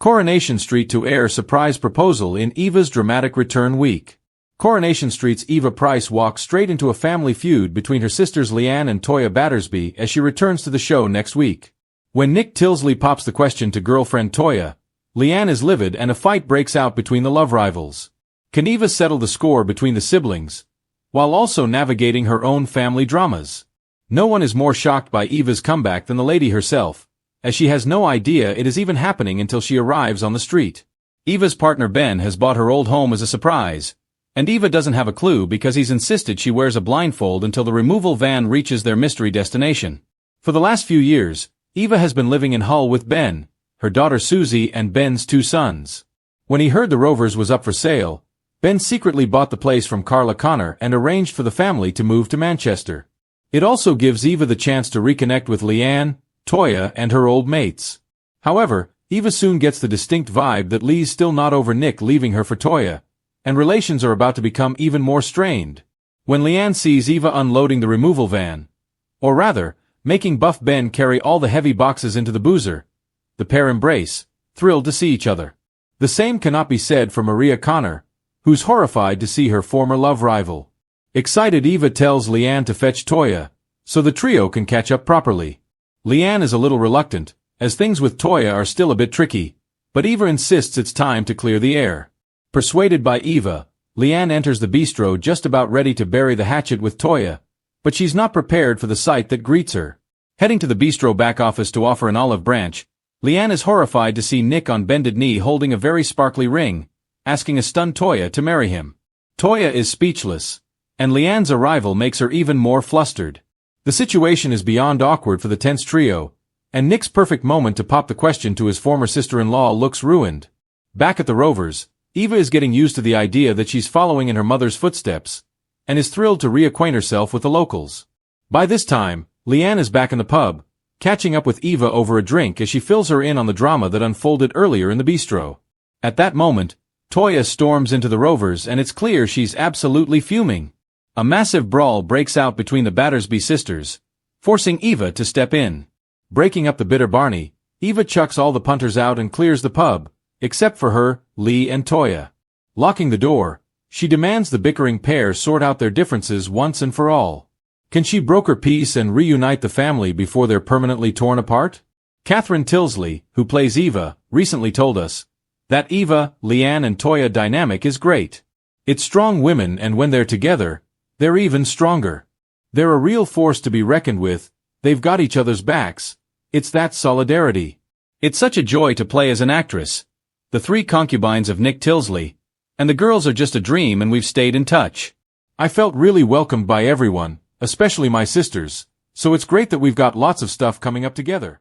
Coronation Street to air surprise proposal in Eva's dramatic return week. Coronation Street's Eva Price walks straight into a family feud between her sisters Leanne and Toya Battersby as she returns to the show next week. When Nick Tilsley pops the question to girlfriend Toya, Leanne is livid and a fight breaks out between the love rivals. Can Eva settle the score between the siblings, while also navigating her own family dramas? No one is more shocked by Eva's comeback than the lady herself, as she has no idea it is even happening until she arrives on the street. Eva's partner Ben has bought her old home as a surprise, and Eva doesn't have a clue because he's insisted she wears a blindfold until the removal van reaches their mystery destination. For the last few years, Eva has been living in Hull with Ben, her daughter Susie and Ben's 2 sons. When he heard the Rovers was up for sale, Ben secretly bought the place from Carla Connor and arranged for the family to move to Manchester. It also gives Eva the chance to reconnect with Leanne, Toya, and her old mates. However, Eva soon gets the distinct vibe that Lee's still not over Nick leaving her for Toya, and relations are about to become even more strained. When Leanne sees Eva unloading the removal van, or rather, making Buff Ben carry all the heavy boxes into the boozer, the pair embrace, thrilled to see each other. The same cannot be said for Maria Connor, who's horrified to see her former love rival. Excited, Eva tells Leanne to fetch Toya, so the trio can catch up properly. Leanne is a little reluctant, as things with Toya are still a bit tricky, but Eva insists it's time to clear the air. Persuaded by Eva, Leanne enters the bistro just about ready to bury the hatchet with Toya, but she's not prepared for the sight that greets her. Heading to the bistro back office to offer an olive branch, Leanne is horrified to see Nick on bended knee holding a very sparkly ring, asking a stunned Toya to marry him. Toya is speechless, and Leanne's arrival makes her even more flustered. The situation is beyond awkward for the tense trio, and Nick's perfect moment to pop the question to his former sister-in-law looks ruined. Back at the Rovers, Eva is getting used to the idea that she's following in her mother's footsteps, and is thrilled to reacquaint herself with the locals. By this time, Leanne is back in the pub, catching up with Eva over a drink as she fills her in on the drama that unfolded earlier in the bistro. At that moment, Toya storms into the Rovers and it's clear she's absolutely fuming. A massive brawl breaks out between the Battersby sisters, forcing Eva to step in. Breaking up the bitter Barney, Eva chucks all the punters out and clears the pub, except for her, Lee and Toya. Locking the door, she demands the bickering pair sort out their differences once and for all. Can she broker peace and reunite the family before they're permanently torn apart? Catherine Tilsley, who plays Eva, recently told us that Eva, Leanne and Toya dynamic is great. It's strong women, and when they're together, they're even stronger. They're a real force to be reckoned with, they've got each other's backs. It's that solidarity. It's such a joy to play as an actress. The 3 concubines of Nick Tilsley, and the girls are just a dream, and we've stayed in touch. I felt really welcomed by everyone, especially my sisters, so it's great that we've got lots of stuff coming up together.